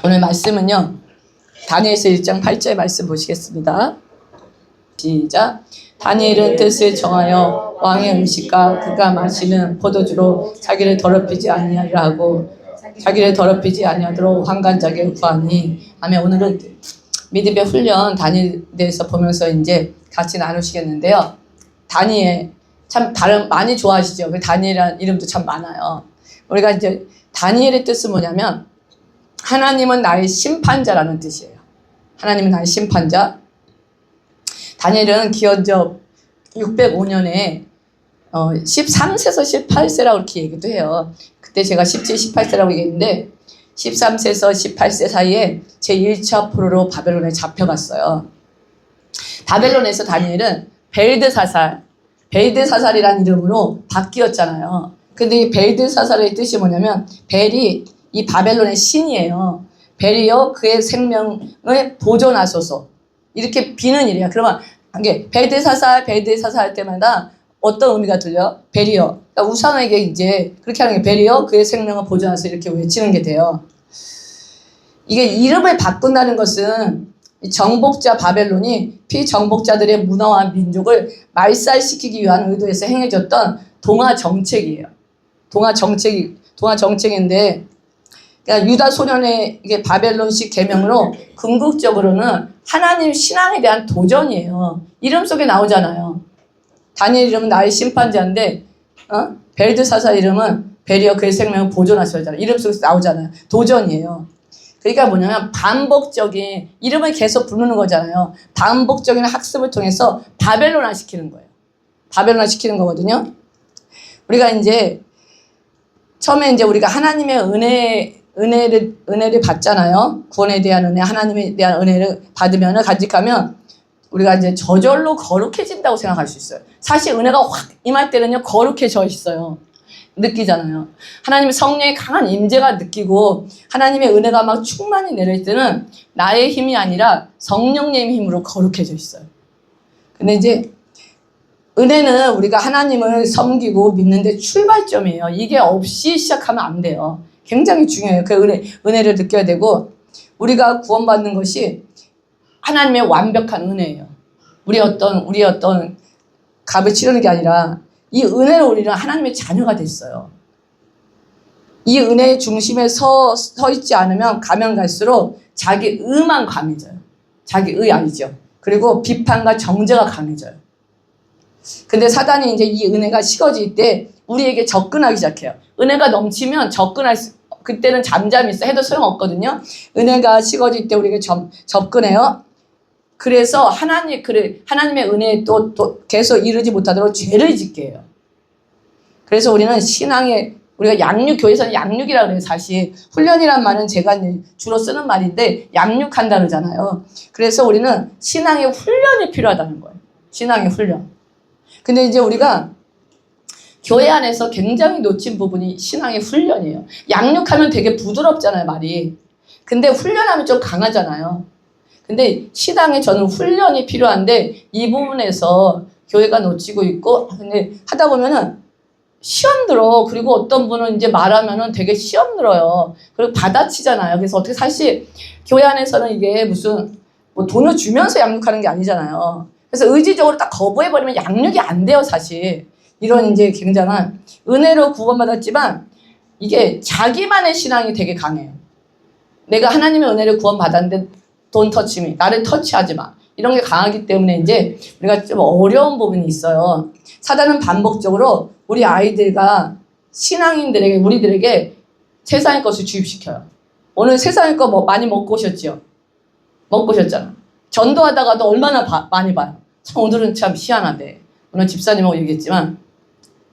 오늘 말씀은요, 다니엘서 1장 8절 말씀 보시겠습니다. 시작. 다니엘은 뜻을 정하여 왕의 음식과 그가 마시는 포도주로 자기를 더럽히지 아니하리라 하고 자기를 더럽히지 아니하도록 환관자에게 구하니. 아멘. 오늘은 믿음의 훈련 다니엘에 대해서 보면서 이제 같이 나누시겠는데요. 다니엘 참 다른 많이 좋아하시죠? 그 다니엘이라는 이름도 참 많아요. 우리가 이제 다니엘의 뜻은 뭐냐면 하나님은 나의 심판자라는 뜻이에요. 하나님은 나의 심판자. 다니엘은 기원전 605년에 13세에서 18세라고 이렇게 얘기도 해요. 그때 제가 17, 18세라고 얘기했는데 13세에서 18세 사이에 제1차 포로로 바벨론에 잡혀갔어요. 바벨론에서 다니엘은 벨드사살이라는 이름으로 바뀌었잖아요. 근데 이 벨드사살의 뜻이 뭐냐면 벨이 이 바벨론의 신이에요. 벨이여 그의 생명을 보존하소서. 이렇게 비는 일이야. 그러면 이게 벨드사살 할 때마다 어떤 의미가 들려? 벨이여. 그러니까 우상에게 이제 그렇게 하는 게 벨이여 그의 생명을 보존하소서 이렇게 외치는 게 돼요. 이게 이름을 바꾼다는 것은 정복자 바벨론이 피정복자들의 문화와 민족을 말살시키기 위한 의도에서 행해졌던 동화 정책이에요. 동화 정책인데, 그러니까 유다 소년의 이게 바벨론식 계명으로 궁극적으로는 하나님 신앙에 대한 도전이에요. 이름 속에 나오잖아요. 다니엘 이름은 나의 심판자인데, 벨드사살 이름은 벨이여 그의 생명을 보존하시잖아요. 이름 속에서 나오잖아요. 도전이에요. 그러니까 뭐냐면 반복적인 이름을 계속 부르는 거잖아요. 반복적인 학습을 통해서 바벨론화 시키는 거예요. 바벨론화 시키는 거거든요. 우리가 이제 처음에 이제 우리가 하나님의 은혜를 받잖아요. 구원에 대한 은혜, 하나님에 대한 은혜를 받으면 간직하면 우리가 이제 저절로 거룩해진다고 생각할 수 있어요. 사실 은혜가 확 임할 때는요 거룩해져 있어요. 느끼잖아요. 하나님의 성령의 강한 임재가 느끼고 하나님의 은혜가 막 충만히 내릴 때는 나의 힘이 아니라 성령님의 힘으로 거룩해져 있어요. 근데 이제 은혜는 우리가 하나님을 섬기고 믿는데 출발점이에요. 이게 없이 시작하면 안 돼요. 굉장히 중요해요. 그 은혜를 느껴야 되고 우리가 구원받는 것이 하나님의 완벽한 은혜예요. 우리 어떤 값을 치르는 게 아니라 이 은혜로 우리는 하나님의 자녀가 됐어요. 이 은혜의 중심에 서 있지 않으면 가면 갈수록 자기 의만 강해져요. 자기 의 아니죠. 그리고 비판과 정죄가 강해져요. 근데 사단이 이제 이 은혜가 식어질 때 우리에게 접근하기 시작해요. 은혜가 넘치면 그때는 잠잠히 있어 해도 소용없거든요. 은혜가 식어질 때 우리에게 접근해요. 그래서 하나님의 은혜에 또 계속 이르지 못하도록 죄를 짓게 해요. 그래서 우리는 우리가 교회에서는 양육이라고 그래요. 사실 훈련이란 말은 제가 주로 쓰는 말인데 양육한다 그러잖아요. 그래서 우리는 신앙의 훈련이 필요하다는 거예요. 신앙의 훈련. 근데 이제 우리가 교회 안에서 굉장히 놓친 부분이 신앙의 훈련이에요. 양육하면 되게 부드럽잖아요, 말이. 근데 훈련하면 좀 강하잖아요. 근데 신앙에 저는 훈련이 필요한데 이 부분에서 교회가 놓치고 있고, 근데 하다 보면은 시험 들어. 그리고 어떤 분은 이제 말하면은 되게 시험 들어요. 그리고 받아치잖아요. 그래서 어떻게 사실 교회 안에서는 이게 무슨 뭐 돈을 주면서 양육하는 게 아니잖아요. 그래서 의지적으로 딱 거부해버리면 양육이 안 돼요, 사실. 이런 이제 굉장한 은혜로 구원받았지만 이게 자기만의 신앙이 되게 강해요. 내가 하나님의 은혜를 구원받았는데 Don't touch me. 나를 터치하지 마. 이런 게 강하기 때문에 이제 우리가 좀 어려운 부분이 있어요. 사단은 반복적으로 우리 아이들과 신앙인들에게, 우리들에게 세상의 것을 주입시켜요. 오늘 세상의 거 많이 먹고 오셨죠? 먹고 오셨잖아. 전도하다가도 얼마나 많이 봐요. 참 오늘은 참 희한하대. 오늘 집사님하고 얘기했지만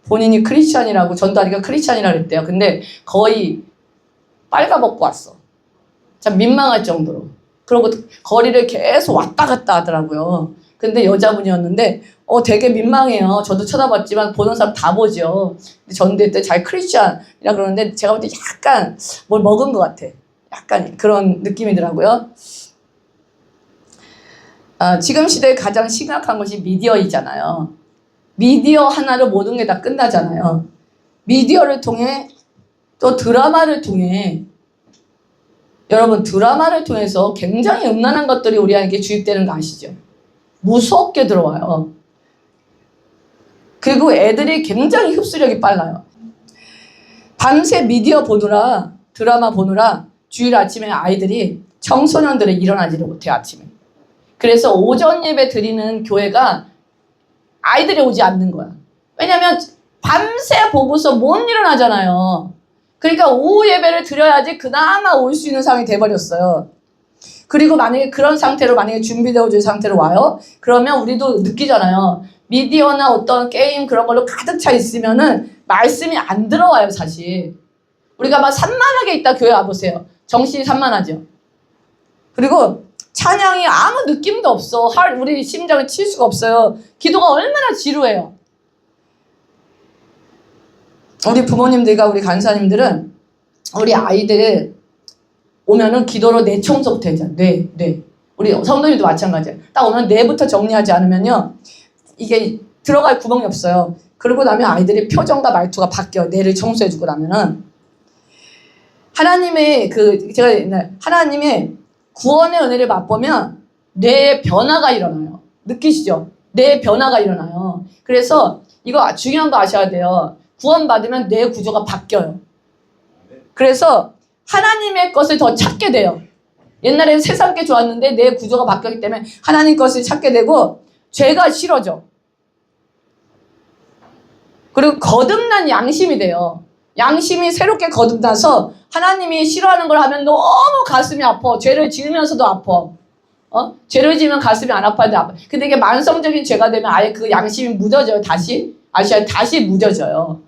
본인이 크리스찬이라고 전도하니까 크리스찬이라고 그랬대요. 근데 거의 빨가벗고 왔어. 참 민망할 정도로. 그리고 거리를 계속 왔다 갔다 하더라고요. 근데 여자분이었는데 되게 민망해요. 저도 쳐다봤지만 보는 사람 다 보죠. 근데 전도회 때 잘 크리스찬이라 그러는데 제가 볼 때 약간 뭘 먹은 것 같아. 약간 그런 느낌이더라고요. 지금 시대에 가장 심각한 것이 미디어이잖아요. 미디어 하나로 모든 게 다 끝나잖아요. 미디어를 통해 또 드라마를 통해 여러분 드라마를 통해서 굉장히 음란한 것들이 우리에게 주입되는 거 아시죠? 무섭게 들어와요. 그리고 애들이 굉장히 흡수력이 빨라요. 밤새 미디어 보느라 드라마 보느라 주일 아침에 아이들이 청소년들이 일어나지를 못해요. 아침에. 그래서 오전 예배 드리는 교회가 아이들이 오지 않는 거야. 왜냐면 밤새 보고서 못 일어나잖아요. 그러니까 오후 예배를 드려야지 그나마 올 수 있는 상황이 돼버렸어요. 그리고 만약에 그런 상태로 만약에 준비되어 진 상태로 와요. 그러면 우리도 느끼잖아요. 미디어나 어떤 게임 그런 걸로 가득 차 있으면은 말씀이 안 들어와요, 사실. 우리가 막 산만하게 있다 교회 와보세요. 정신이 산만하죠. 그리고 찬양이 아무 느낌도 없어. 우리 심장을 칠 수가 없어요. 기도가 얼마나 지루해요. 우리 부모님들과 우리 간사님들은 우리 아이들 오면은 기도로 뇌 청소부터 해잖아요. 뇌. 우리 성도님도 마찬가지예요. 딱 오면 뇌부터 정리하지 않으면요. 이게 들어갈 구멍이 없어요. 그러고 나면 아이들이 표정과 말투가 바뀌어요. 뇌를 청소해주고 나면은. 하나님의 하나님의 구원의 은혜를 맛보면 뇌의 변화가 일어나요. 느끼시죠? 뇌의 변화가 일어나요. 그래서 이거 중요한 거 아셔야 돼요. 구원받으면 뇌 구조가 바뀌어요. 그래서 하나님의 것을 더 찾게 돼요. 옛날에는 세상 게 좋았는데 뇌 구조가 바뀌었기 때문에 하나님 것을 찾게 되고 죄가 싫어져. 그리고 거듭난 양심이 돼요. 양심이 새롭게 거듭나서 하나님이 싫어하는 걸 하면 너무 가슴이 아파. 죄를 지으면서도 아파. 죄를 지으면 가슴이 안 아파도 아파. 근데 이게 만성적인 죄가 되면 아예 그 양심이 무뎌져요. 다시. 아시아요? 다시 무뎌져요.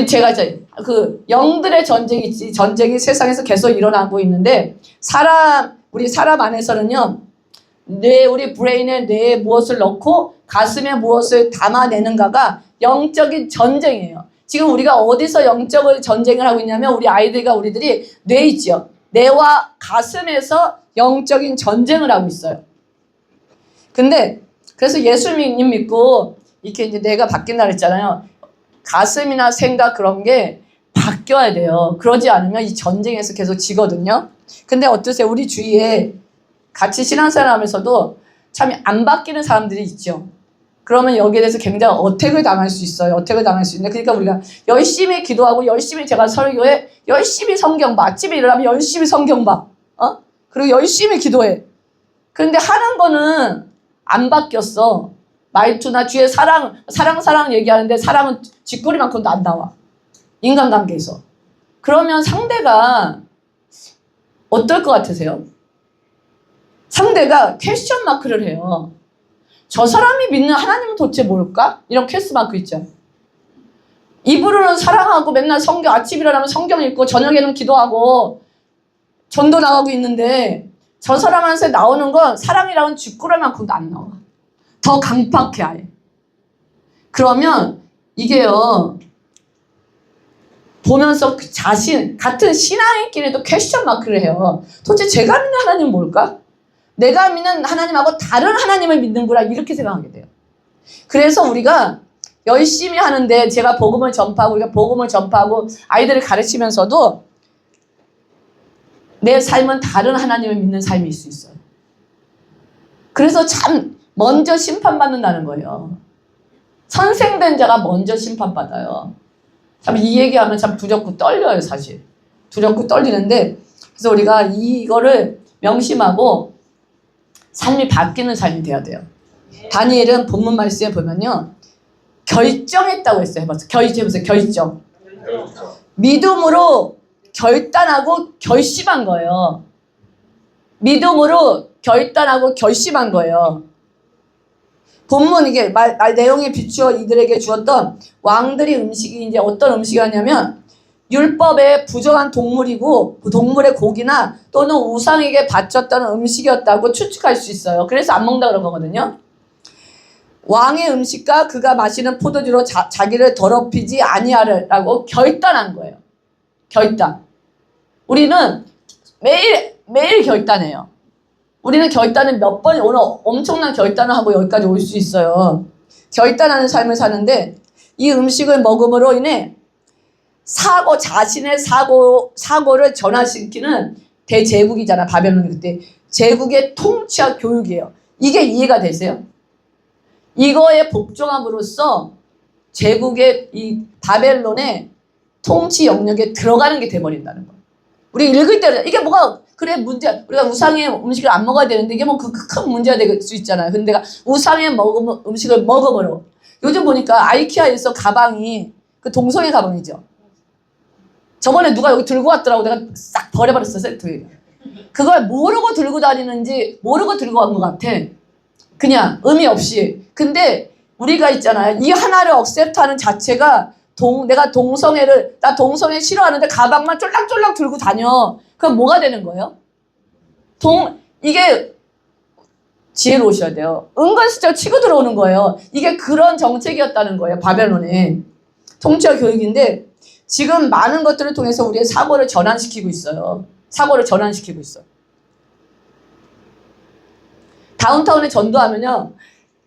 제가 영들의 전쟁이 세상에서 계속 일어나고 있는데 우리 사람 안에서는요. 우리 브레인에 뇌에 무엇을 넣고 가슴에 무엇을 담아내는가가 영적인 전쟁이에요. 지금 우리가 어디서 영적인 전쟁을 하고 있냐면 우리 아이들과 우리들이 뇌 있죠. 뇌와 가슴에서 영적인 전쟁을 하고 있어요. 근데 그래서 예수님 믿고 이렇게 이제 뇌가 바뀐다 그랬잖아요. 가슴이나 생각 그런 게 바뀌어야 돼요. 그러지 않으면 이 전쟁에서 계속 지거든요. 근데 어떠세요? 우리 주위에 같이 신앙생활 하면서도 참 안 바뀌는 사람들이 있죠. 그러면 여기에 대해서 굉장히 어택을 당할 수 있어요. 어택을 당할 수 있는데 그러니까 우리가 열심히 기도하고 열심히 제가 설교해 열심히 성경 봐. 아침에 일어나면 열심히 성경 봐. 그리고 열심히 기도해. 그런데 하는 거는 안 바뀌었어. 말투나 뒤에 사랑 얘기하는데 사랑은 쥐꼬리만큼도 안 나와. 인간관계에서. 그러면 상대가 어떨 것 같으세요? 상대가 퀘스천 마크를 해요. 저 사람이 믿는 하나님은 도대체 뭘까? 이런 퀘스천 마크 있죠. 입으로는 사랑하고 맨날 성경 아침 일어나면 성경 읽고 저녁에는 기도하고 전도 나가고 있는데 저 사람한테 나오는 건 사랑이라는 쥐꼬리만큼도 안 나와. 더 강팍해 아예. 그러면 이게요. 보면서 같은 신앙인끼리도 퀘스천 마크를 해요. 도대체 제가 믿는 하나님은 뭘까? 내가 믿는 하나님하고 다른 하나님을 믿는구나 이렇게 생각하게 돼요. 그래서 우리가 열심히 하는데 제가 복음을 전파하고 아이들을 가르치면서도 내 삶은 다른 하나님을 믿는 삶일 수 있어요. 그래서 참 먼저 심판받는다는 거예요. 선생된 자가 먼저 심판받아요. 참 이 얘기하면 참 두렵고 떨려요, 사실. 두렵고 떨리는데 그래서 우리가 이거를 명심하고 삶이 바뀌는 삶이 돼야 돼요. 다니엘은 본문 말씀에 보면요. 결정했다고 했어요. 해보세요. 결정. 믿음으로 결단하고 결심한 거예요. 믿음으로 결단하고 결심한 거예요. 본문 이게 내용에 비추어 이들에게 주었던 왕들이 음식이 이제 어떤 음식이었냐면 율법에 부정한 동물이고 그 동물의 고기나 또는 우상에게 바쳤다는 음식이었다고 추측할 수 있어요. 그래서 안 먹는다 그런 거거든요. 왕의 음식과 그가 마시는 포도주로 자기를 더럽히지 아니하라고 결단한 거예요. 결단. 우리는 매일 결단해요. 우리는 결단을 몇 번, 오늘 엄청난 결단을 하고 여기까지 올 수 있어요. 결단하는 삶을 사는데 이 음식을 먹음으로 인해 자신의 사고를 전환시키는 대제국이잖아, 바벨론이 그때. 제국의 통치와 교육이에요. 이게 이해가 되세요? 이거에 복종함으로써 제국의 이 바벨론의 통치 영역에 들어가는 게 돼버린다는 거예요. 우리 읽을 때 이게 뭐가 그래 문제, 우리가 우상의 음식을 안 먹어야 되는데 이게 뭐 그 큰 문제가 될 수 있잖아요. 근데 내가 우상의 음식을 먹어버려. 요즘 보니까 아이키아에서 가방이 그 동성애 가방이죠. 저번에 누가 여기 들고 왔더라고. 내가 싹 버려버렸어, 세트. 그걸 모르고 들고 다니는지 모르고 들고 간 것 같아. 그냥 의미 없이. 근데 우리가 있잖아요. 이 하나를 억셉트하는 자체가 내가 나 동성애 싫어하는데 가방만 쫄랑쫄랑 들고 다녀. 그럼 뭐가 되는 거예요? 이게 지혜로우셔야 돼요. 은근슬쩍 치고 들어오는 거예요. 이게 그런 정책이었다는 거예요. 바벨론의 통치와 교육인데 지금 많은 것들을 통해서 우리의 사고를 전환시키고 있어요. 사고를 전환시키고 있어요. 다운타운에 전도하면요.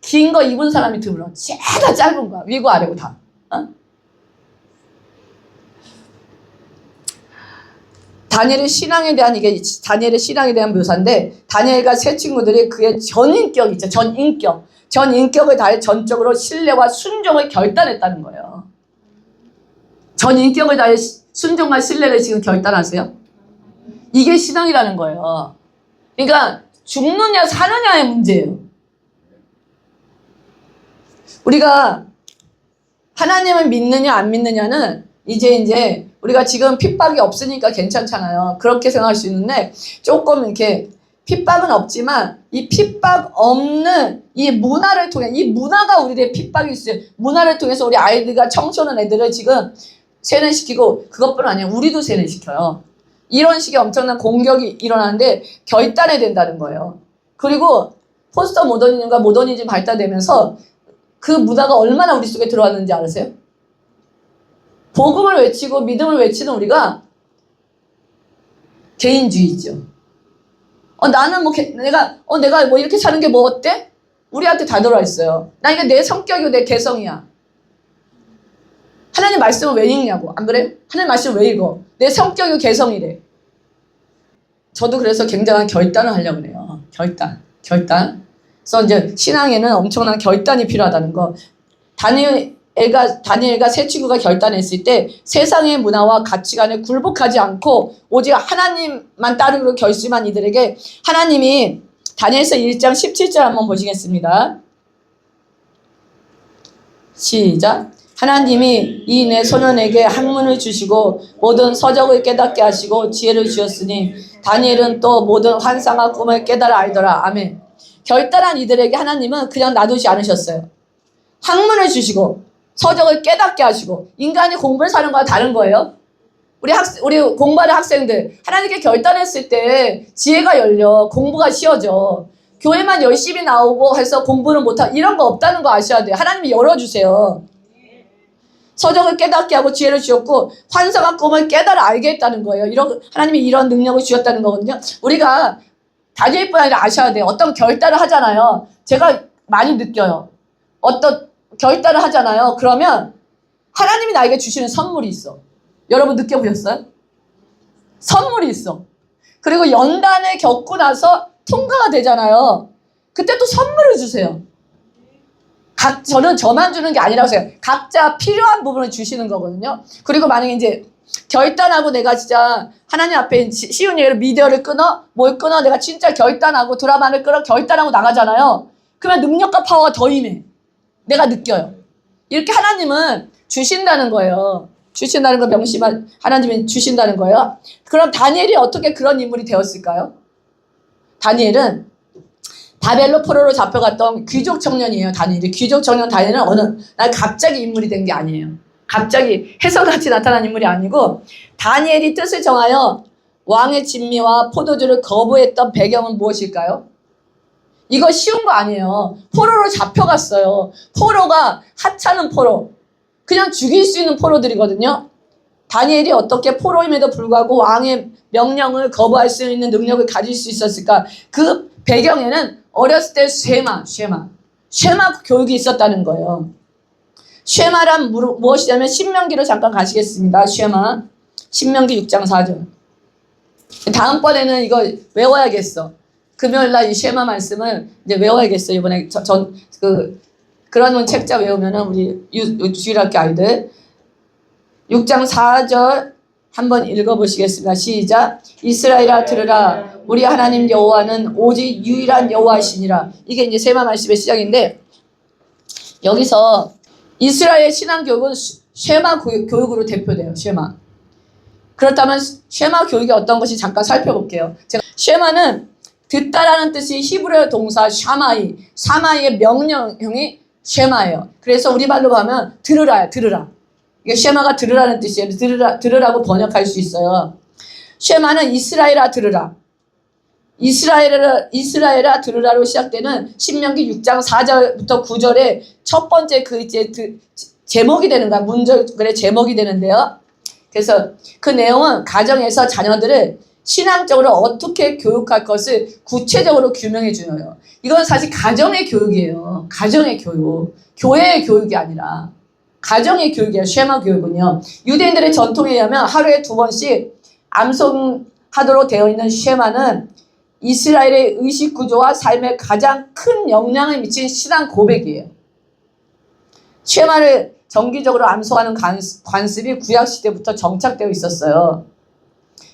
긴 거 입은 사람이 드물어. 죄다 짧은 거야. 위고 아래고 다. 어? 다니엘의 신앙에 대한 이게 다니엘의 신앙에 대한 묘사인데 다니엘과 세 친구들이 그의 전인격 있죠. 전인격을 다해 전적으로 신뢰와 순종을 결단했다는 거예요. 전인격을 다해 순종과 신뢰를 지금 결단하세요? 이게 신앙이라는 거예요. 그러니까 죽느냐 사느냐의 문제예요. 우리가 하나님을 믿느냐 안 믿느냐는 이제 우리가 지금 핍박이 없으니까 괜찮잖아요. 그렇게 생각할 수 있는데 조금 이렇게 핍박은 없지만 이 핍박 없는 이 문화를 통해 이 문화가 우리의 핍박이 있어요. 문화를 통해서 우리 아이들과 청소년 애들을 지금 세뇌시키고 그것뿐 아니에요. 우리도 세뇌시켜요. 이런 식의 엄청난 공격이 일어나는데 결단해야 된다는 거예요. 그리고 포스트 모더니즘과 모더니즘 발달되면서 그 문화가 얼마나 우리 속에 들어왔는지 아세요? 복음을 외치고 믿음을 외치는 우리가 개인주의죠. 나는 뭐 내가 뭐 이렇게 사는 게 뭐 어때? 우리한테 다 들어와 있어요. 나 이게 내 성격이고 내 개성이야. 하나님 말씀을 왜 읽냐고. 안 그래? 하나님 말씀을 왜 읽어? 내 성격이고 개성이래. 저도 그래서 굉장한 결단을 하려고 그래요. 결단. 그래서 이제 신앙에는 엄청난 결단이 필요하다는 거. 다니엘과 세 친구가 결단했을 때 세상의 문화와 가치관에 굴복하지 않고 오직 하나님만 따르기로 결심한 이들에게 하나님이 다니엘서 1장 17절 한번 보시겠습니다. 시작. 하나님이 이 내 소년에게 학문을 주시고 모든 서적을 깨닫게 하시고 지혜를 주셨으니 다니엘은 또 모든 환상과 꿈을 깨달아 알더라. 아멘. 결단한 이들에게 하나님은 그냥 놔두지 않으셨어요. 학문을 주시고 서적을 깨닫게 하시고 인간이 공부를 사는 거와 다른 거예요. 우리 공부하는 학생들 하나님께 결단했을 때 지혜가 열려 공부가 쉬워져. 교회만 열심히 나오고 해서 공부를 못하고 이런 거 없다는 거 아셔야 돼요. 하나님이 열어주세요. 서적을 깨닫게 하고 지혜를 주셨고 환상과 꿈을 깨달아 알게 했다는 거예요. 하나님이 이런 능력을 주셨다는 거거든요. 우리가 다니엘뿐 아니라 아셔야 돼요. 어떤 결단을 하잖아요. 제가 많이 느껴요. 어떤 결단을 하잖아요. 그러면 하나님이 나에게 주시는 선물이 있어. 여러분 느껴보셨어요? 선물이 있어. 그리고 연단을 겪고 나서 통과가 되잖아요. 그때 또 선물을 주세요. 저는 저만 주는 게 아니라고 생각해요. 각자 필요한 부분을 주시는 거거든요. 그리고 만약에 이제 결단하고 내가 진짜 하나님 앞에 쉬운 예를 미디어를 끊어 뭘 끊어 내가 진짜 결단하고 드라마를 끊어 결단하고 나가잖아요. 그러면 능력과 파워가 더 임해. 내가 느껴요. 이렇게 하나님은 주신다는 거예요. 주신다는 걸 명심한 하나님이 주신다는 거예요. 그럼 다니엘이 어떻게 그런 인물이 되었을까요? 다니엘은 바벨론 포로로 잡혀갔던 귀족 청년이에요. 다니엘이. 귀족 청년 다니엘은 어느 날 갑자기 인물이 된 게 아니에요. 갑자기 해성같이 나타난 인물이 아니고 다니엘이 뜻을 정하여 왕의 진미와 포도주를 거부했던 배경은 무엇일까요? 이거 쉬운 거 아니에요. 포로로 잡혀갔어요. 포로가 하찮은 포로. 그냥 죽일 수 있는 포로들이거든요. 다니엘이 어떻게 포로임에도 불구하고 왕의 명령을 거부할 수 있는 능력을 가질 수 있었을까? 그 배경에는 어렸을 때 쉐마 교육이 있었다는 거예요. 쉐마란 무엇이냐면 신명기로 잠깐 가시겠습니다. 쉐마. 신명기 6장 4절. 다음번에는 이거 외워야겠어. 금요일날 이 쉐마 말씀을 이제 외워야겠어. 이번에 그런 책자 외우면은 우리 주일학교 아이들 6장 4절 한번 읽어보시겠습니다. 시작. 이스라엘아 들으라. 우리 하나님 여호와는 오직 유일한 여호와시니라. 이게 이제 쉐마 말씀의 시작인데 여기서 이스라엘 신앙교육은 쉐마 교육으로 대표돼요. 쉐마. 그렇다면 쉐마 교육이 어떤 것이 잠깐 살펴볼게요. 쉐마는 듣다라는 뜻이 히브리어 동사 샤마이의 명령형이 쉐마예요. 그래서 우리 말로 하면 들으라야, 들으라. 이게 쉐마가 들으라는 뜻이에요. 들으라고 번역할 수 있어요. 쉐마는 이스라엘아 들으라. 이스라엘아 들으라로 시작되는 신명기 6장 4절부터 9절의 첫 번째 제목이 되는 거야. 문절의 제목이 되는데요. 그래서 그 내용은 가정에서 자녀들을 신앙적으로 어떻게 교육할 것을 구체적으로 규명해 주어요. 이건 사실 가정의 교육이에요. 가정의 교육. 교회의 교육이 아니라 가정의 교육이에요. 쉐마 교육은요. 유대인들의 전통에 의하면 하루에 2번씩 암송하도록 되어 있는 쉐마는 이스라엘의 의식 구조와 삶에 가장 큰 영향을 미친 신앙 고백이에요. 쉐마를 정기적으로 암송하는 관습이 구약시대부터 정착되어 있었어요.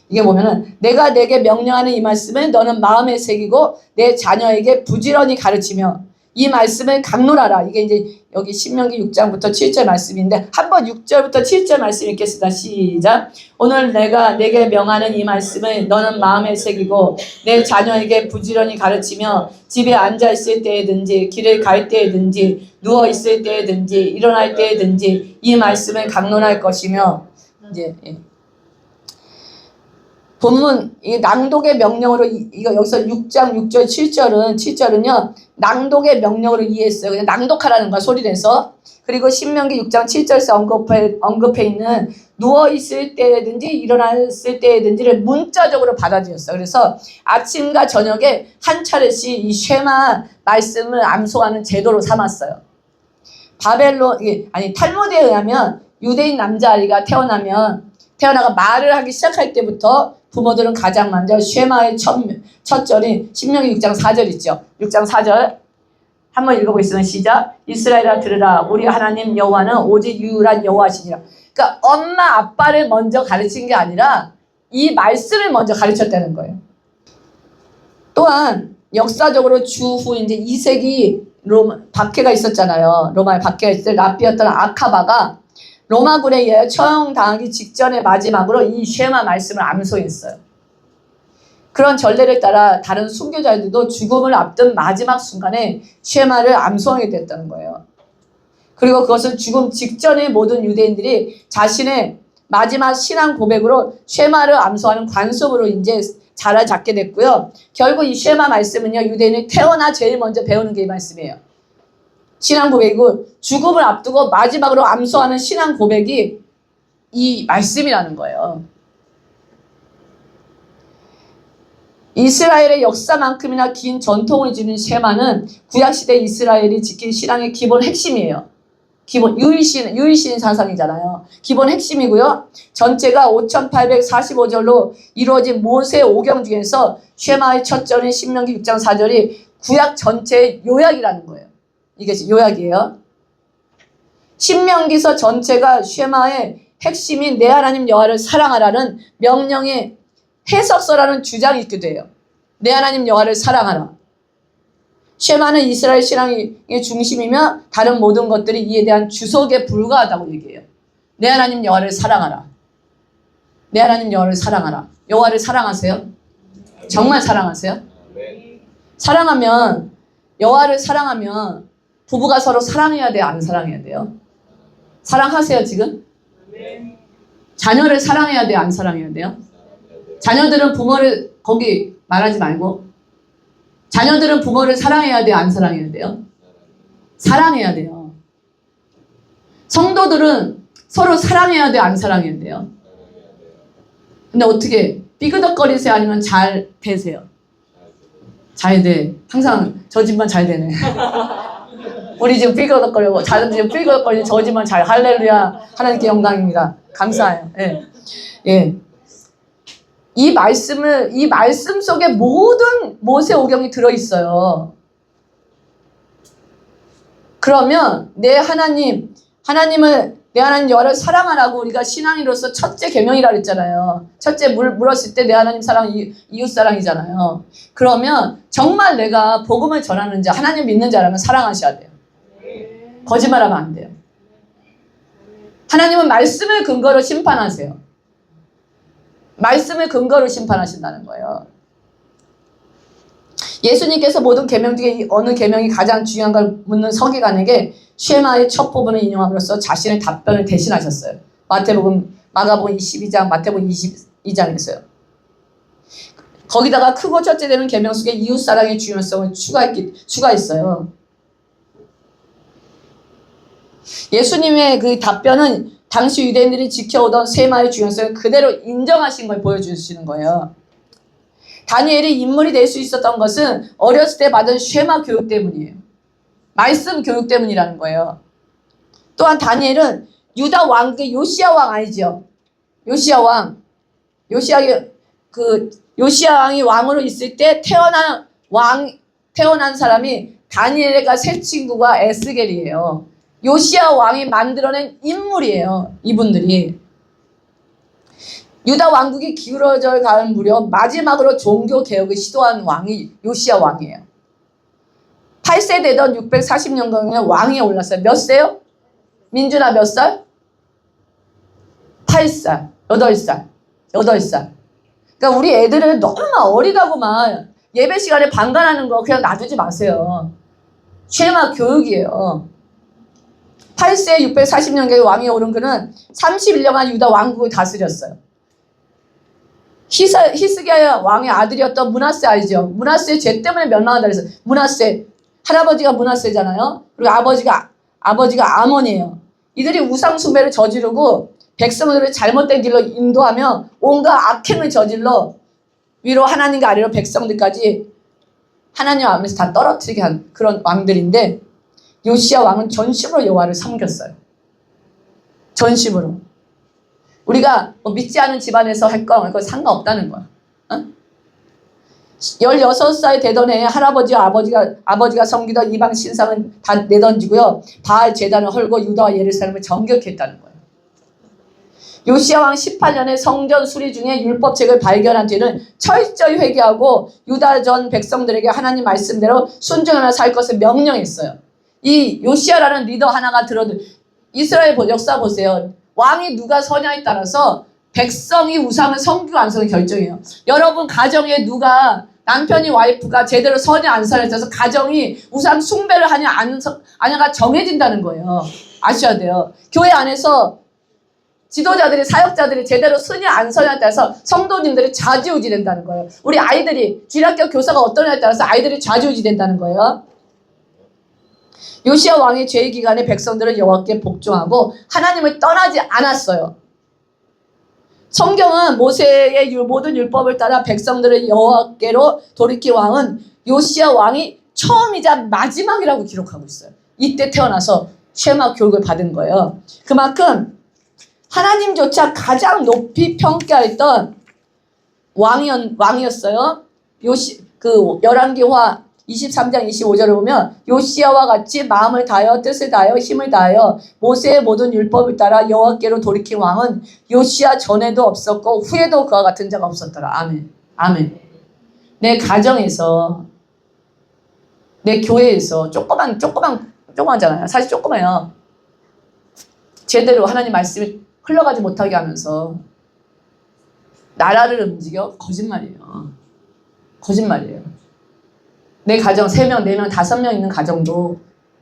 이게 보면은 내가 내게 명령하는 이 말씀을 너는 마음에 새기고 내 자녀에게 부지런히 가르치며 이 말씀을 강론하라. 이게 이제 여기 신명기 6장부터 7절 말씀인데 한번 6절부터 7절 말씀 읽겠습니다. 시작. 오늘 내가 내게 명하는 이 말씀을 너는 마음에 새기고 내 자녀에게 부지런히 가르치며 집에 앉아 있을 때에든지 길을 갈 때에든지 누워 있을 때에든지 일어날 때에든지 이 말씀을 강론할 것이며 이제 본문 이 낭독의 명령으로 이거 여기서 6장 6절 7절은요 낭독의 명령으로 이해했어요. 그냥 낭독하라는 거야 소리 내서. 그리고 신명기 6장 7절에서 언급해 있는 누워 있을 때든지 일어났을 때든지를 문자적으로 받아들였어요. 그래서 아침과 저녁에 한 차례씩 이 쉐마 말씀을 암송하는 제도로 삼았어요. 탈무드에 의하면 유대인 남자아이가 태어나가 말을 하기 시작할 때부터 부모들은 가장 먼저 쉐마의 첫 절인 신명기 6장 4절 있죠. 6장 4절 한번 읽어보겠습니다. 시작. 이스라엘아 들으라. 우리 하나님 여호와는 오직 유일한 여호와시니라. 그러니까 엄마 아빠를 먼저 가르친 게 아니라 이 말씀을 먼저 가르쳤다는 거예요. 또한 역사적으로 주후 이제 2세기 박해가 있었잖아요. 로마에 박해가 있을 때 랍비였던 아카바가 로마군에 의해 처형당하기 직전의 마지막으로 이 쉐마 말씀을 암송했어요. 그런 전례를 따라 다른 순교자들도 죽음을 앞둔 마지막 순간에 쉐마를 암송하게 됐다는 거예요. 그리고 그것은 죽음 직전의 모든 유대인들이 자신의 마지막 신앙 고백으로 쉐마를 암송하는 관습으로 이제 자리 잡게 됐고요. 결국 이 쉐마 말씀은요, 유대인이 태어나 제일 먼저 배우는 게 이 말씀이에요. 신앙 고백이고 죽음을 앞두고 마지막으로 암송하는 신앙 고백이 이 말씀이라는 거예요. 이스라엘의 역사만큼이나 긴 전통을 지닌 쉐마는 구약시대 이스라엘이 지킨 신앙의 기본 핵심이에요. 기본 유일신 사상이잖아요. 기본 핵심이고요. 전체가 5845절로 이루어진 모세 오경 중에서 쉐마의 첫 절인 신명기 6장 4절이 구약 전체의 요약이라는 거예요. 이게 요약이에요. 신명기서 전체가 쉐마의 핵심인 내 하나님 여호와를 사랑하라는 명령의 해석서라는 주장이 있기도 해요. 내 하나님 여호와를 사랑하라. 쉐마는 이스라엘 신앙의 중심이며 다른 모든 것들이 이에 대한 주석에 불과하다고 얘기해요. 내 하나님 여호와를 사랑하라. 내 하나님 여호와를 사랑하라. 여호와를 사랑하세요? 정말 사랑하세요? 사랑하면 여호와를 사랑하면 부부가 서로 사랑해야 돼요? 안 사랑해야 돼요? 사랑하세요 지금? 자녀를 사랑해야 돼요? 안 사랑해야 돼요? 자녀들은 부모를 거기 말하지 말고 자녀들은 부모를 사랑해야 돼요? 안 사랑해야 돼요? 사랑해야 돼요. 성도들은 서로 사랑해야 돼요? 안 사랑해야 돼요? 근데 어떻게 삐그덕거리세요? 아니면 잘 되세요? 잘 돼. 항상 저 집만 잘 되네. 우리 지금 삐거덕거리고 자들 지금 삐거덕거리는 저지만 잘 할렐루야 하나님께 영광입니다. 감사해요. 예. 예. 이 말씀 속에 모든 모세오경이 들어있어요. 그러면 내 하나님을 내 하나님 여호와를 사랑하라고 우리가 신앙인으로서 첫째 계명이라 그랬잖아요. 첫째 물었을 때 내 하나님 사랑 이웃 사랑이잖아요. 그러면 정말 내가 복음을 전하는 자, 하나님 믿는 자라면 사랑하셔야 돼요. 거짓말하면 안 돼요. 하나님은 말씀을 근거로 심판하세요. 말씀을 근거로 심판하신다는 거예요. 예수님께서 모든 계명 중에 어느 계명이 가장 중요한 걸 묻는 서기관에게 쉐마의 첫 부분을 인용함으로써 자신의 답변을 대신하셨어요. 마태복음, 마가복음 22장, 마태복음 22장에서요. 거기다가 크고 첫째 되는 계명 속에 이웃사랑의 중요성을 추가했어요. 예수님의 그 답변은 당시 유대인들이 지켜오던 쉐마의 중요성을 그대로 인정하신 걸 보여주시는 거예요. 다니엘이 인물이 될 수 있었던 것은 어렸을 때 받은 쉐마 교육 때문이에요. 말씀 교육 때문이라는 거예요. 또한 다니엘은 유다 왕, 요시야 왕 아니죠? 요시야 왕이 왕으로 있을 때 태어난 사람이 다니엘과 세 친구가 에스겔이에요. 요시야 왕이 만들어낸 인물이에요. 이분들이. 유다 왕국이 기울어져 가는 무렵 마지막으로 종교 개혁을 시도한 왕이 요시야 왕이에요. 8세 되던 640년경에 왕이 올랐어요. 몇 세요? 민준아 몇 살? 8살, 8살. 그러니까 우리 애들은 너무 어리다고만 예배 시간에 방관하는 거 그냥 놔두지 마세요. 쉐마 교육이에요. 8세 640년경에 왕이 오른 그는 31년간 유다 왕국을 다스렸어요. 히스기야 왕의 아들이었던 므낫세 알죠? 므낫세의 죄 때문에 멸망한다 그래서 므낫세, 할아버지가 므낫세잖아요. 그리고 아버지가 아몬이에요. 이들이 우상 숭배를 저지르고 백성들을 잘못된 길로 인도하며 온갖 악행을 저질러 위로 하나님과 아래로 백성들까지 하나님 앞에서 다 떨어뜨리게 한 그런 왕들인데 요시야 왕은 전심으로 여호와를 섬겼어요. 전심으로. 우리가 뭐 믿지 않은 집안에서 할 거 그거 상관없다는 거야. 어? 16살 되던 해에 할아버지와 아버지가 섬기던 이방 신상은 다 내던지고요. 바알 제단을 헐고 유다와 예루살렘을 정결했다는 거예요. 요시야 왕 18년에 성전 수리 중에 율법책을 발견한 뒤는 철저히 회개하고 유다 전 백성들에게 하나님 말씀대로 순종하며 살 것을 명령했어요. 이 요시야라는 리더 하나가 들어도 이스라엘 역사 보세요. 왕이 누가 서냐에 따라서 백성이 우상을 섬기고 안 섬기고 결정해요. 여러분 가정에 누가 남편이 와이프가 제대로 서냐 안 서냐에 따라서 가정이 우상 숭배를 하냐 아냐가 정해진다는 거예요. 아셔야 돼요. 교회 안에서 지도자들이 사역자들이 제대로 서냐 안 서냐에 따라서 성도님들이 좌지우지 된다는 거예요. 우리 아이들이 주일학교 교사가 어떠냐에 따라서 아이들이 좌지우지 된다는 거예요. 요시야 왕의 죄의 기간에 백성들은 여호와께 복종하고 하나님을 떠나지 않았어요. 성경은 모세의 모든 율법을 따라 백성들을 여호와께로 돌이킨 왕은 요시야 왕이 처음이자 마지막이라고 기록하고 있어요. 이때 태어나서 쉐마 교육을 받은 거예요. 그만큼 하나님조차 가장 높이 평가했던 왕이었어요. 열왕기하 23장 25절을 보면 요시야와 같이 마음을 다하여 뜻을 다하여 힘을 다하여 모세의 모든 율법을 따라 여호와께로 돌이킨 왕은 요시야 전에도 없었고 후에도 그와 같은 자가 없었더라. 아멘. 아멘. 내 가정에서 내 교회에서 조그만잖아요. 사실 조그매요. 제대로 하나님 말씀이 흘러가지 못하게 하면서 나라를 움직여? 거짓말이에요. 내 가정 3명, 4명, 5명 있는 가정도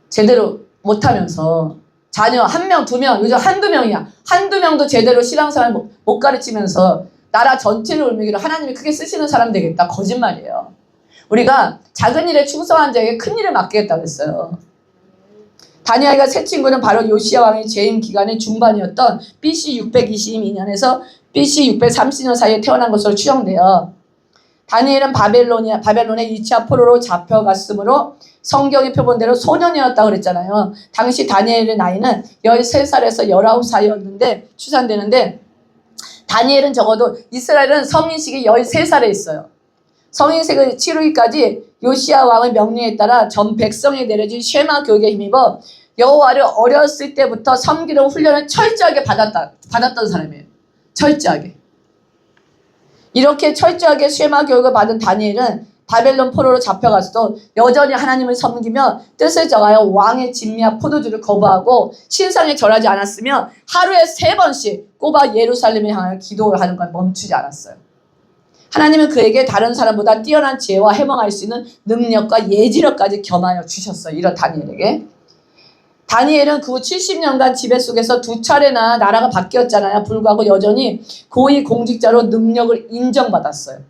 제대로 못하면서 자녀 1명, 2명, 요즘 한두 명이야. 한두 명도 제대로 신앙생활 못 가르치면서 나라 전체를 울미기로 하나님이 크게 쓰시는 사람 되겠다. 거짓말이에요. 우리가 작은 일에 충성한 자에게 큰 일을 맡기겠다 그랬어요. 다니엘과 세 친구는 바로 요시야 왕의 재임 기간의 중반이었던 BC 622년에서 BC 630년 사이에 태어난 것으로 추정돼요. 다니엘은 바벨론의 2차 포로로 잡혀갔으므로 성경의 표본대로 소년이었다고 그랬잖아요. 당시 다니엘의 나이는 13살에서 19살이었는데 추산되는데 다니엘은 적어도 이스라엘은 성인식이 13살에 있어요. 성인식을 치르기까지 요시야 왕의 명령에 따라 전 백성에 내려진 쉐마 교육에 힘입어 여호와를 어렸을 때부터 섬기는 훈련을 철저하게 받았던 사람이에요. 철저하게. 이렇게 철저하게 쉐마 교육을 받은 다니엘은 바벨론 포로로 잡혀갔어도 여전히 하나님을 섬기며 뜻을 정하여 왕의 진미와 포도주를 거부하고 신상에 절하지 않았으며 하루에 3번씩 꼬박 예루살렘을 향하여 기도를 하는 걸 멈추지 않았어요. 하나님은 그에게 다른 사람보다 뛰어난 지혜와 해몽할 수 있는 능력과 예지력까지 겸하여 주셨어요. 이런 다니엘에게. 다니엘은 그 후 70년간 지배 속에서 2차례나 나라가 바뀌었잖아요. 불구하고 여전히 고위 공직자로 능력을 인정받았어요.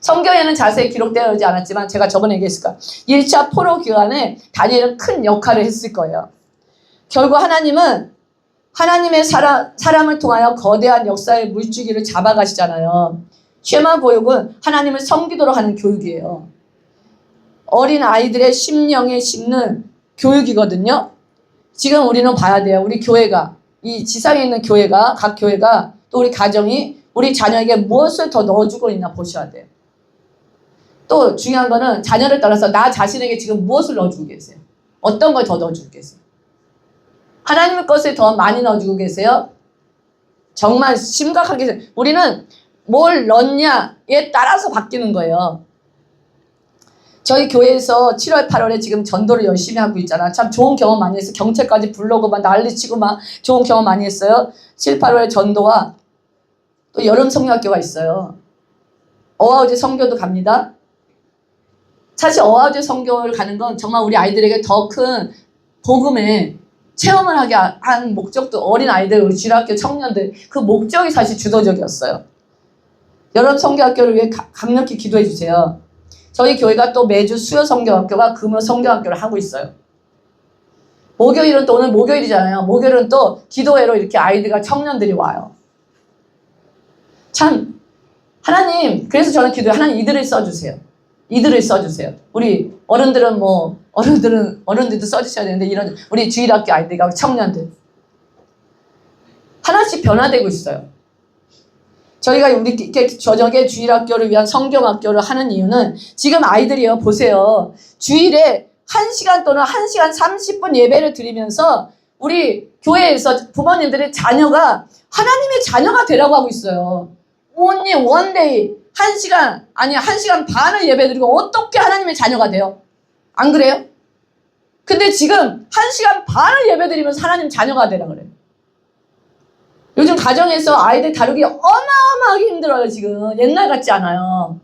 성경에는 자세히 기록되어 있지 않았지만 제가 저번에 얘기했을까 1차 포로 기간에 다니엘은 큰 역할을 했을 거예요. 결국 하나님은 하나님의 사람을 통하여 거대한 역사의 물줄기를 잡아가시잖아요. 쉐마 교육은 하나님을 섬기도록 하는 교육이에요. 어린 아이들의 심령에 심는 교육이거든요. 지금 우리는 봐야 돼요. 우리 교회가, 이 지상에 있는 교회가, 각 교회가, 또 우리 가정이 우리 자녀에게 무엇을 더 넣어주고 있나 보셔야 돼요. 또 중요한 거는 자녀를 따라서 나 자신에게 지금 무엇을 넣어주고 계세요? 어떤 걸 더 넣어주고 계세요? 하나님의 것을 더 많이 넣어주고 계세요? 정말 심각하게 우리는 뭘 넣냐에 따라서 바뀌는 거예요. 저희 교회에서 7월, 8월에 지금 전도를 열심히 하고 있잖아. 참 좋은 경험 많이 했어요. 경찰까지 불러고 막 난리치고 막 좋은 경험 많이 했어요. 7, 8월에 전도와 또 여름 성경학교가 있어요. 어아우제 성교도 갑니다. 사실 어아우제 성교를 가는 건 정말 우리 아이들에게 더 큰 복음의 체험을 하게 한 목적도 어린 아이들, 우리 주일학교 청년들 그 목적이 사실 주도적이었어요. 여름 성교학교를 위해 강력히 기도해 주세요. 저희 교회가 또 매주 수요 성경학교와 금요 성경학교를 하고 있어요. 목요일은 또 오늘 목요일이잖아요. 목요일은 또 기도회로 이렇게 아이들과 청년들이 와요. 참 하나님, 그래서 저는 기도해 하나님 이들을 써주세요. 이들을 써주세요. 우리 어른들은 어른들도 써주셔야 되는데 이런 우리 주일학교 아이들과 청년들 하나씩 변화되고 있어요. 저희가 우리 저녁에 주일학교를 위한 성경학교를 하는 이유는 지금 아이들이요 보세요. 주일에 1시간 또는 1시간 30분 예배를 드리면서 우리 교회에서 부모님들의 자녀가 하나님의 자녀가 되라고 하고 있어요. only one day 1시간 아니 1시간 반을 예배 드리고 어떻게 하나님의 자녀가 돼요? 안 그래요? 근데 지금 1시간 반을 예배 드리면서 하나님 자녀가 되라 그래요. 요즘 가정에서 아이들 다루기 어마어마하게 힘들어요. 지금 옛날 같지 않아요.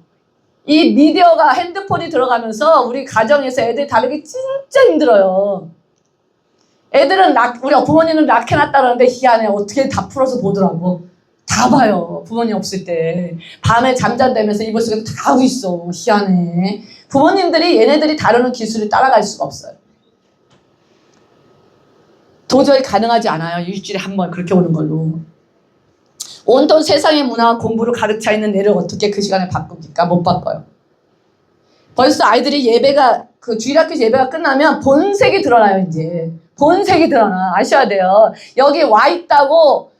이 미디어가 핸드폰이 들어가면서 우리 가정에서 애들 다루기 진짜 힘들어요. 애들은 우리 부모님은 락 해놨다 그러는데 희한해. 어떻게 다 풀어서 보더라고. 다 봐요. 부모님 없을 때 밤에 잠잔다면서 이불 속에서 다 하고 있어. 희한해. 부모님들이 얘네들이 다루는 기술을 따라갈 수가 없어요. 도저히 가능하지 않아요. 일주일에 한 번 그렇게 오는 걸로. 온통 세상의 문화와 공부를 가득 차 있는 애를 어떻게 그 시간에 바꿉니까? 못 바꿔요. 벌써 아이들이 예배가 그 주일학교 예배가 끝나면 본색이 드러나요. 이제 본색이 드러나. 아셔야 돼요. 여기 와 있다고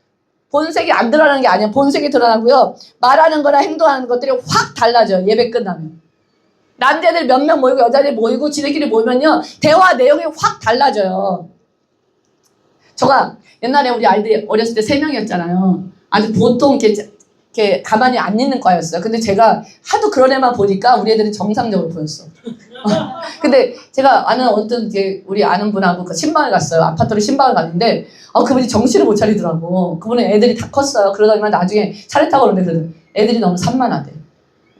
본색이 안 드러나는 게 아니에요. 본색이 드러나고요. 말하는 거나 행동하는 것들이 확 달라져요. 예배 끝나면. 남자들 몇 명 모이고 여자들 모이고 지네끼리 모이면요. 대화 내용이 확 달라져요. 제가 옛날에 우리 아이들이 어렸을 때 3명이었잖아요. 아주 보통 이렇게 가만히 안 있는 과였어요. 근데 제가 하도 그런 애만 보니까 우리 애들은 정상적으로 보였어. 근데 제가 아는 우리 아는 분하고 그 신방을 갔어요. 아파트로 신방을 갔는데 그분이 정신을 못 차리더라고. 그분은 애들이 다 컸어요. 그러다가 나중에 차를 타고 오는데 애들이 너무 산만하대.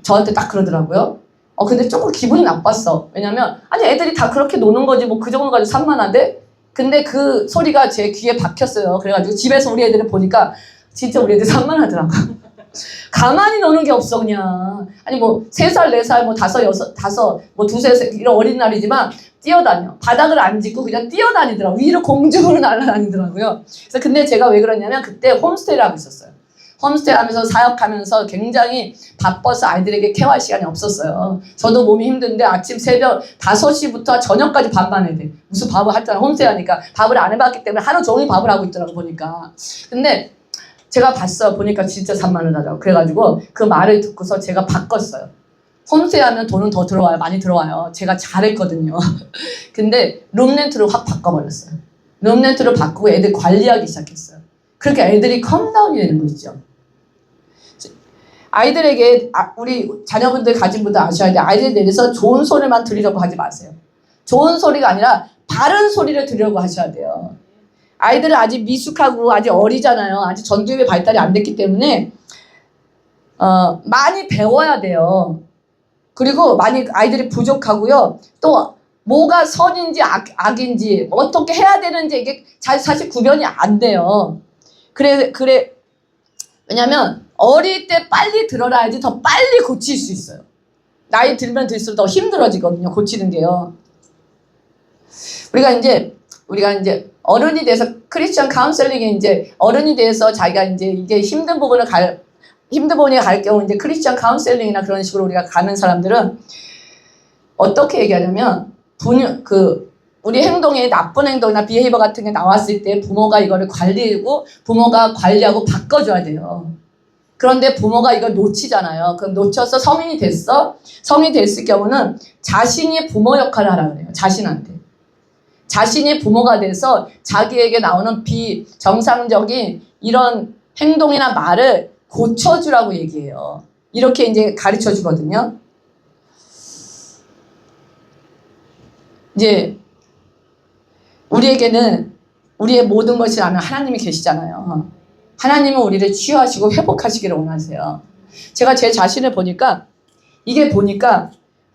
저한테 딱 그러더라고요. 근데 조금 기분이 나빴어. 왜냐면 아니 애들이 다 그렇게 노는 거지 뭐 그 정도 가지고 산만하대? 근데 그 소리가 제 귀에 박혔어요. 그래가지고 집에서 우리 애들을 보니까 진짜 우리 애들 산만하더라고. 가만히 노는 게 없어 그냥. 아니 뭐 3살, 4살, 뭐 5, 6, 뭐 2, 3 이런 어린 날이지만 뛰어다녀. 바닥을 안 짚고 그냥 뛰어다니더라고. 위로 공중으로 날아다니더라고요. 그래서 근데 제가 왜 그러냐면 그때 홈스테이를 하고 있었어요. 홈스테이 하면서 사역하면서 굉장히 바빠서 아이들에게 케어할 시간이 없었어요. 저도 몸이 힘든데 아침 새벽 5시부터 저녁까지 밥만 해야 돼. 무슨 밥을 했잖아. 홈스테이 하니까 밥을 안 해봤기 때문에 하루 종일 밥을 하고 있더라고 보니까. 근데 제가 봤어. 보니까 진짜 산만하더라고. 그래가지고 그 말을 듣고서 제가 바꿨어요. 홈스테이 하면 돈은 더 들어와요. 많이 들어와요. 제가 잘했거든요. 근데 룸렌트를 확 바꿔버렸어요. 룸렌트를 바꾸고 애들 관리하기 시작했어요. 그렇게 애들이 컴다운이 되는 거죠. 아이들에게 우리 자녀분들 가진 분들 아셔야 돼요. 아이들 내려서 좋은 소리만 들으려고 하지 마세요. 좋은 소리가 아니라 바른 소리를 들으려고 하셔야 돼요. 아이들은 아직 미숙하고 아직 어리잖아요. 아직 전두엽의 발달이 안 됐기 때문에 많이 배워야 돼요. 그리고 많이 아이들이 부족하고요. 또 뭐가 선인지 악인지 어떻게 해야 되는지 이게 사실 구별이 안 돼요. 그래 왜냐면 어릴 때 빨리 들어놔야지 더 빨리 고칠 수 있어요. 나이 들면 들수록 더 힘들어지거든요. 고치는 게요. 우리가 이제 어른이 돼서 크리스천 카운셀링에 이제 어른이 돼서 자기가 이제 이게 힘든 부분에 갈 경우 이제 크리스천 카운셀링이나 그런 식으로 우리가 가는 사람들은 어떻게 얘기하냐면 우리 행동에 나쁜 행동이나 비헤이버 같은 게 나왔을 때 부모가 이거를 부모가 관리하고 바꿔줘야 돼요. 그런데 부모가 이걸 놓치잖아요. 그럼 놓쳐서 성인이 됐어. 성인이 됐을 경우는 자신이 부모 역할을 하라 그래요. 자신이 부모가 돼서 자기에게 나오는 비정상적인 이런 행동이나 말을 고쳐주라고 얘기해요. 이렇게 이제 가르쳐 주거든요. 이제 우리에게는 우리의 모든 것을 아는 하나님이 계시잖아요. 하나님은 우리를 치유하시고 회복하시기를 원하세요. 제가 제 자신을 보니까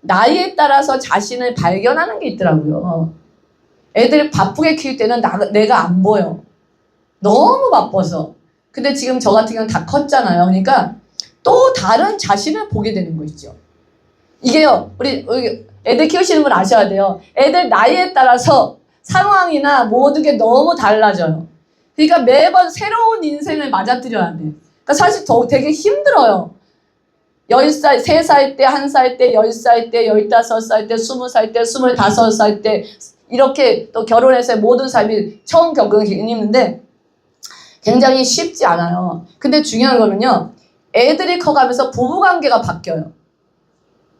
나이에 따라서 자신을 발견하는 게 있더라고요. 애들 바쁘게 키울 때는 내가 안 보여. 너무 바빠서. 근데 지금 저 같은 경우는 다 컸잖아요. 그러니까 또 다른 자신을 보게 되는 거 있죠. 이게요. 우리 애들 키우시는 분 아셔야 돼요. 애들 나이에 따라서 상황이나 모든 게 너무 달라져요. 그러니까 매번 새로운 인생을 맞아들여야 돼. 그러니까 사실 되게 힘들어요. 10살, 3살 때, 1살 때, 10살 때, 15살 때, 20살 때, 25살 때 이렇게 또 결혼해서 모든 삶이 처음 겪는 게 있는데 굉장히 쉽지 않아요. 근데 중요한 거는요. 애들이 커가면서 부부관계가 바뀌어요.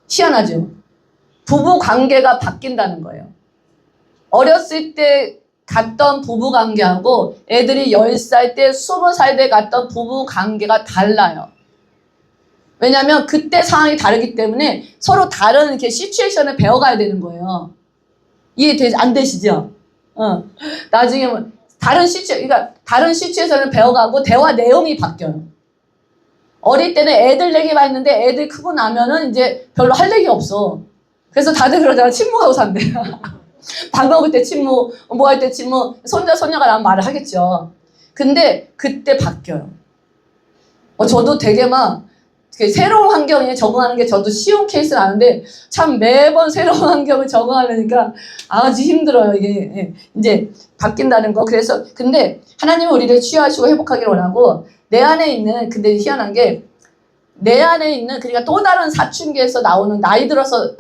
희한하죠? 부부관계가 바뀐다는 거예요. 어렸을 때 갔던 부부관계하고 애들이 10살 때, 20살 때 갔던 부부관계가 달라요. 왜냐하면 그때 상황이 다르기 때문에 서로 다른 이렇게 시츄에이션을 배워가야 되는 거예요. 안 되시죠? 나중에 다른 시츄에이션을 배워가고 대화 내용이 바뀌어요. 어릴 때는 애들 얘기만 했는데 애들 크고 나면은 이제 별로 할 얘기 없어. 그래서 다들 그러잖아. 침묵하고 산대. 밥 먹을 때 침묵, 뭐 할 때 침묵, 손녀가 나면 말을 하겠죠. 근데 그때 바뀌어요. 저도 되게 새로운 환경에 적응하는 게 저도 쉬운 케이스는 아는데 참 매번 새로운 환경을 적응하려니까 아주 힘들어요. 이게 이제 바뀐다는 거. 그래서 근데 하나님은 우리를 치유하시고 회복하기를 원하고 내 안에 있는 근데 희한한 게 내 안에 있는 그러니까 또 다른 사춘기에서 나오는 나이 들어서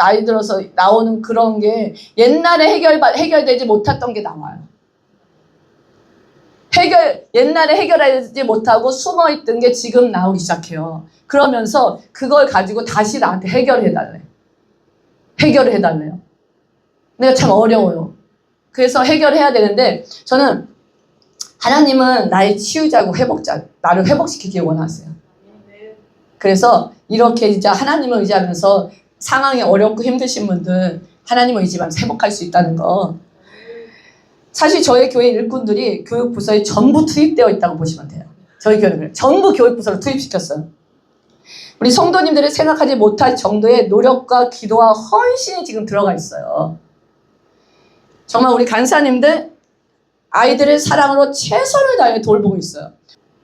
나오는 그런 게 옛날에 해결되지 못했던 게 나와요. 옛날에 해결하지 못하고 숨어있던 게 지금 나오기 시작해요. 그러면서 그걸 가지고 다시 나한테 해결을 해달래요. 내가 참 어려워요. 그래서 해결해야 되는데 저는 하나님은 나의 치유자고 나를 회복시키길 원하세요. 그래서 이렇게 진짜 하나님을 의지하면서 상황이 어렵고 힘드신 분들 하나님을 의지하면서 회복할 수 있다는 거. 사실 저희 교회 일꾼들이 교육부서에 전부 투입되어 있다고 보시면 돼요. 저희 교회는 그래요. 전부 교육부서로 투입시켰어요. 우리 성도님들이 생각하지 못할 정도의 노력과 기도와 헌신이 지금 들어가 있어요. 정말 우리 간사님들 아이들의 사랑으로 최선을 다해 돌보고 있어요.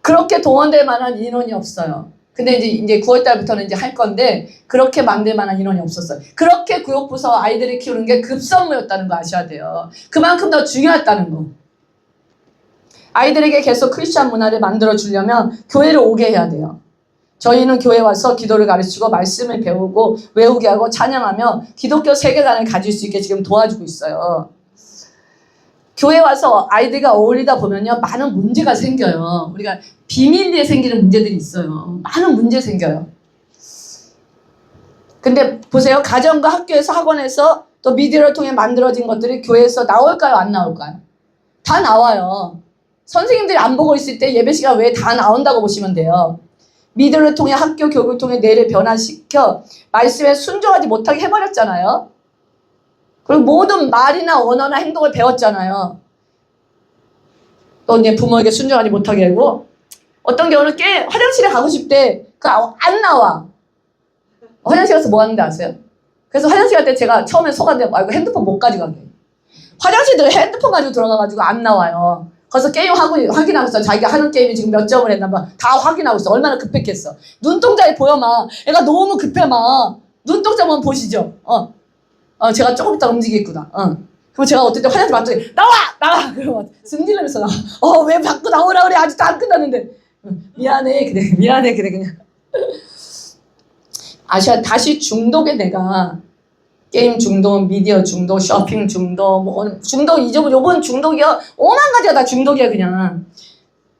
그렇게 동원될 만한 인원이 없어요. 근데 이제 9월달부터는 이제 할 건데 그렇게 만들 만한 인원이 없었어요. 그렇게 구역부서 아이들을 키우는 게 급선무였다는 거 아셔야 돼요. 그만큼 더 중요했다는 거. 아이들에게 계속 크리스찬 문화를 만들어 주려면 교회를 오게 해야 돼요. 저희는 교회 와서 기도를 가르치고 말씀을 배우고 외우게 하고 찬양하며 기독교 세계관을 가질 수 있게 지금 도와주고 있어요. 교회 와서 아이들과 어울리다 보면요, 많은 문제가 생겨요. 우리가 비밀리에 생기는 문제들이 있어요. 많은 문제 생겨요. 근데 보세요. 가정과 학교에서 학원에서 또 미디어를 통해 만들어진 것들이 교회에서 나올까요? 안 나올까요? 다 나와요. 선생님들이 안 보고 있을 때 예배 시간 외에 다 나온다고 보시면 돼요. 미디어를 통해 학교 교육을 통해 뇌를 변화시켜 말씀에 순종하지 못하게 해버렸잖아요. 그리고 모든 말이나 언어나 행동을 배웠잖아요. 또 이제 부모에게 순종하지 못하게 하고, 어떤 경우는 화장실에 가고 싶대. 안 나와. 화장실 가서 뭐 하는지 아세요? 그래서 화장실 갈 때 제가 처음에 속았는데, 핸드폰 못 가져가게. 화장실 들어 핸드폰 가지고 들어가가지고 안 나와요. 그래서 게임하고 확인하고 있어. 자기가 하는 게임이 지금 몇 점을 했나 봐. 다 확인하고 있어. 얼마나 급했겠어. 눈동자에 보여 막. 애가 너무 급해 막. 눈동자만 보시죠. 제가 조금 이따 움직이겠구나. 그럼 제가 어떨 때 화장실 봤더니 나와! 그러면 승질내면서 나와. 왜 자꾸 나오라 그래. 아직도 안 끝났는데. 미안해 그래 그냥. 다시 중독에 내가 게임 중독, 미디어 중독, 쇼핑 중독, 중독, 요번 중독이야. 오만 가지가 다 중독이야, 그냥.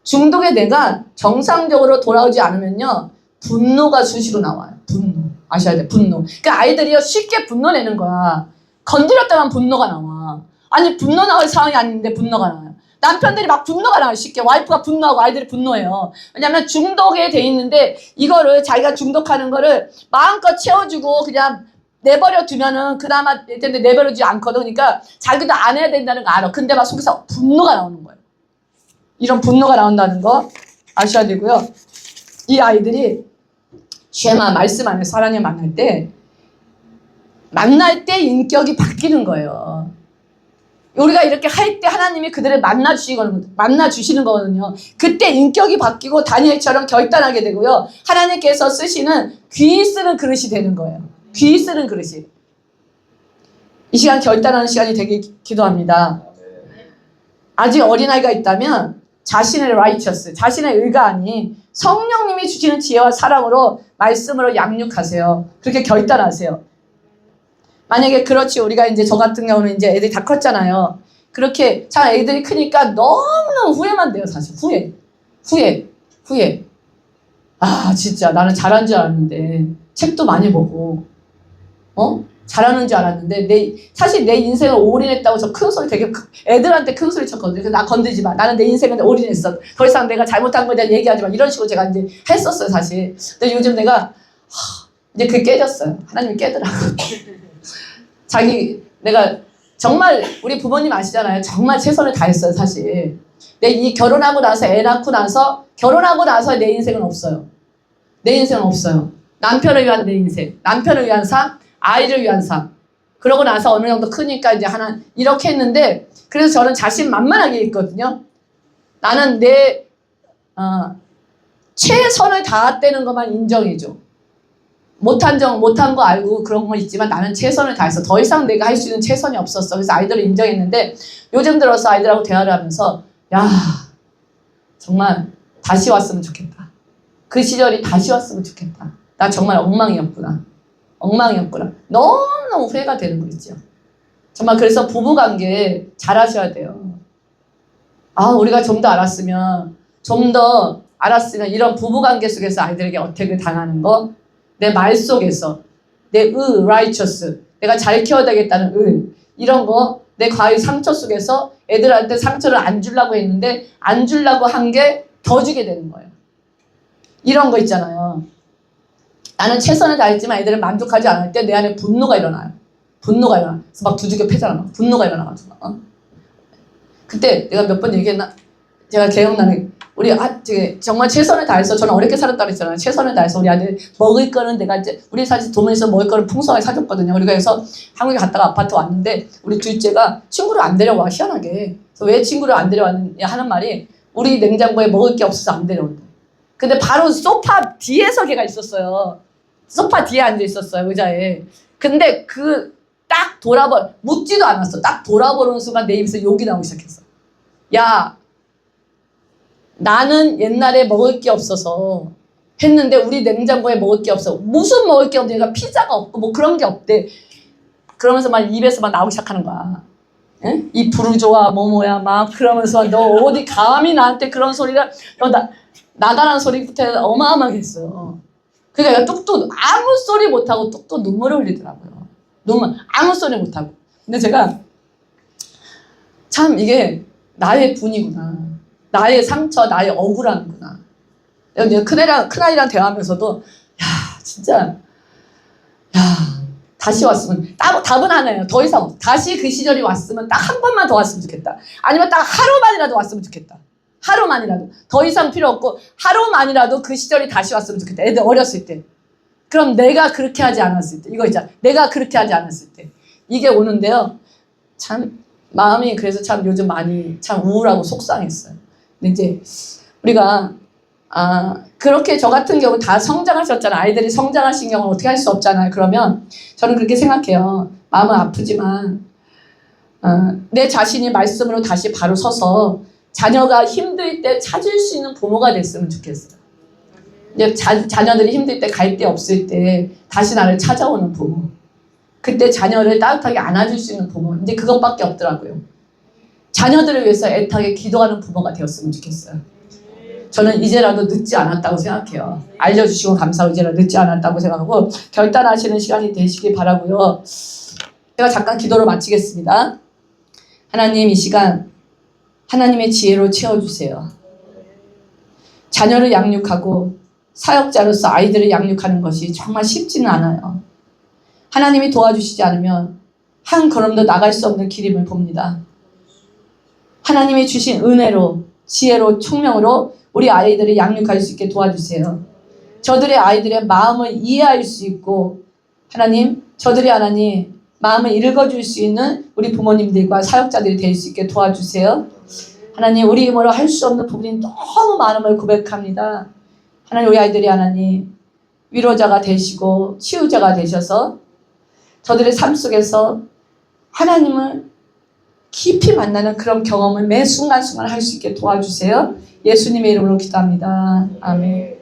중독에 내가 정상적으로 돌아오지 않으면요, 분노가 수시로 나와요. 분노. 아셔야 돼, 분노. 그러니까 아이들이요, 쉽게 분노 내는 거야. 건드렸다면 분노가 나와. 아니, 분노 나올 상황이 아닌데 분노가 나와요. 남편들이 막 분노가 나와요, 쉽게. 와이프가 분노하고 아이들이 분노해요. 왜냐면 중독에 돼 있는데, 이거를 자기가 중독하는 거를 마음껏 채워주고 그냥 내버려 두면은 그나마 내버려주지 않거든. 그러니까 자기도 안 해야 된다는 거 알아. 근데 막 속에서 분노가 나오는 거예요. 이런 분노가 나온다는 거 아셔야 되고요. 이 아이들이 쉐마 말씀 안에서 하나님 만날 때 인격이 바뀌는 거예요. 우리가 이렇게 할 때 하나님이 그들을 만나주시는 거거든요. 그때 인격이 바뀌고 다니엘처럼 결단하게 되고요. 하나님께서 쓰시는 귀 쓰는 그릇이 되는 거예요. 귀 쓰는 그릇이. 이 시간 결단하는 시간이 되길 기도합니다. 아직 어린아이가 있다면 자신의 righteous, 자신의 의가 아닌 성령님이 주시는 지혜와 사랑으로 말씀으로 양육하세요. 그렇게 결단하세요. 만약에 그렇지, 우리가 이제 저 같은 경우는 이제 애들이 다 컸잖아요. 그렇게 참 애들이 크니까 너무너무 후회만 돼요, 사실. 후회. 아, 진짜 나는 잘한 줄 알았는데, 책도 많이 보고, 잘하는 줄 알았는데, 사실 내 인생을 올인했다고 저 큰 소리 애들한테 큰 소리 쳤거든요. 나 건들지 마. 나는 내 인생을 올인했어. 더 이상 내가 잘못한 거에 대한 얘기하지 마. 이런 식으로 제가 이제 했었어요, 사실. 근데 요즘 내가, 이제 그게 깨졌어요. 하나님이 깨더라고. 내가 정말, 우리 부모님 아시잖아요. 정말 최선을 다했어요, 사실. 결혼하고 나서, 애 낳고 나서, 내 인생은 없어요. 내 인생은 없어요. 남편을 위한 내 인생. 남편을 위한 삶, 아이를 위한 삶. 그러고 나서 어느 정도 크니까 이제 이렇게 했는데, 그래서 저는 자신만만하게 했거든요. 나는 최선을 다했다는 것만 인정해줘. 못한 거 알고 그런 거 있지만 나는 최선을 다해서 더 이상 내가 할 수 있는 최선이 없었어. 그래서 아이들을 인정했는데, 요즘 들어서 아이들하고 대화를 하면서, 야, 정말 다시 왔으면 좋겠다. 그 시절이 다시 왔으면 좋겠다. 나 정말 엉망이었구나. 너무너무 후회가 되는 거 있죠. 정말 그래서 부부관계 잘하셔야 돼요. 우리가 좀 더 알았으면 이런 부부관계 속에서 아이들에게 어택을 당하는 거, 내 말 속에서 내 righteous, 내가 잘 키워야겠다는 이런 거, 내 과의 상처 속에서 애들한테 상처를 안 주려고 했는데 안 주려고 한 게 더 주게 되는 거예요. 이런 거 있잖아요. 나는 최선을 다했지만 애들은 만족하지 않을 때 내 안에 분노가 일어나요. 그래서 막 두들겨 패잖아. 분노가 일어나가지고. 그때 내가 몇 번 얘기했나? 제가 기억나는, 우리 정말 최선을 다해서, 저는 어렵게 살았다고 했잖아요. 최선을 다해서 우리 아들 먹을 거는 내가 이제, 우리 사실 도면에서 먹을 거를 풍성하게 사줬거든요. 우리가 그래서 한국에 갔다가 아파트 왔는데, 우리 둘째가 친구를 안 데려와, 희한하게. 그래서 왜 친구를 안 데려왔느냐 하는 말이, 우리 냉장고에 먹을 게 없어서 안 데려온다. 근데 바로 소파 뒤에서 걔가 있었어요. 소파 뒤에 앉아 있었어요, 의자에. 근데 묻지도 않았어. 딱 돌아보는 순간 내 입에서 욕이 나오기 시작했어. 야, 나는 옛날에 먹을 게 없어서 했는데 우리 냉장고에 먹을 게 없어. 무슨 먹을 게 없냐니까 피자가 없고 뭐 그런 게 없대. 그러면서 막 입에서 막 나오기 시작하는 거야. 에? 이 부르조아 뭐뭐야 막 그러면서 너 어디 감히 나한테 그런 소리를 나가라는 소리부터 어마어마하게 했어요. 그러니까 뚝뚝 아무 소리 못하고 뚝뚝 눈물을 흘리더라고요. 눈물 아무 소리 못하고. 근데 제가 참 이게 나의 분이구나. 나의 상처, 나의 억울함이구나. 이제 큰아이랑 대화하면서도 야 진짜 야 다시 왔으면 답은 하나예요. 더 이상 다시 그 시절이 왔으면 딱 한 번만 더 왔으면 좋겠다. 아니면 딱 하루만이라도 왔으면 좋겠다. 하루만이라도 더 이상 필요 없고 하루만이라도 그 시절이 다시 왔으면 좋겠다. 애들 어렸을 때. 그럼 내가 그렇게 하지 않았을 때 이거 있잖아. 내가 그렇게 하지 않았을 때 이게 오는데요. 참 마음이 그래서 참 요즘 많이 참 우울하고 속상했어요. 근데 이제 우리가 그렇게 저 같은 경우 다 성장하셨잖아요. 아이들이 성장하신 경우는 어떻게 할 수 없잖아요. 그러면 저는 그렇게 생각해요. 마음은 아프지만 내 자신이 말씀으로 다시 바로 서서 자녀가 힘들 때 찾을 수 있는 부모가 됐으면 좋겠어요. 이제 자녀들이 힘들 때 갈 데 없을 때 다시 나를 찾아오는 부모. 그때 자녀를 따뜻하게 안아줄 수 있는 부모. 이제 그것밖에 없더라고요. 자녀들을 위해서 애타게 기도하는 부모가 되었으면 좋겠어요. 저는 이제라도 늦지 않았다고 생각해요. 알려주시고 감사하고 이제라도 늦지 않았다고 생각하고 결단하시는 시간이 되시길 바라고요. 제가 잠깐 기도로 마치겠습니다. 하나님 이 시간 하나님의 지혜로 채워주세요. 자녀를 양육하고 사역자로서 아이들을 양육하는 것이 정말 쉽지는 않아요. 하나님이 도와주시지 않으면 한 걸음도 나갈 수 없는 길임을 봅니다. 하나님이 주신 은혜로 지혜로 총명으로 우리 아이들을 양육할 수 있게 도와주세요. 저들의 아이들의 마음을 이해할 수 있고 하나님 저들의 하나님 마음을 읽어줄 수 있는 우리 부모님들과 사역자들이 될 수 있게 도와주세요. 하나님 우리 힘으로 할 수 없는 부분이 너무 많음을 고백합니다. 하나님 우리 아이들이 하나님 위로자가 되시고 치유자가 되셔서 저들의 삶 속에서 하나님을 깊이 만나는 그런 경험을 매 순간순간 할 수 있게 도와주세요. 예수님의 이름으로 기도합니다. 아멘.